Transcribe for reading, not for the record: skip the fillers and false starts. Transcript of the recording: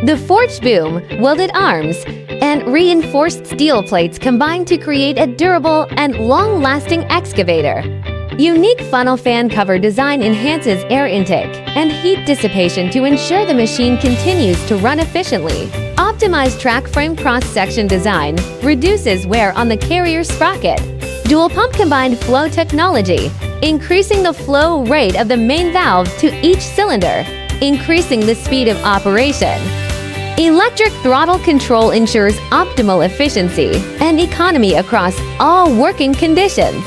The forged boom, welded arms, and reinforced steel plates combine to create a durable and long-lasting excavator. Unique funnel fan cover design enhances air intake and heat dissipation to ensure the machine continues to run efficiently. Optimized track frame cross-section design reduces wear on the carrier sprocket. Dual pump combined flow technology, increasing the flow rate of the main valve to each cylinder, increasing the speed of operation. Electric throttle control ensures optimal efficiency and economy across all working conditions.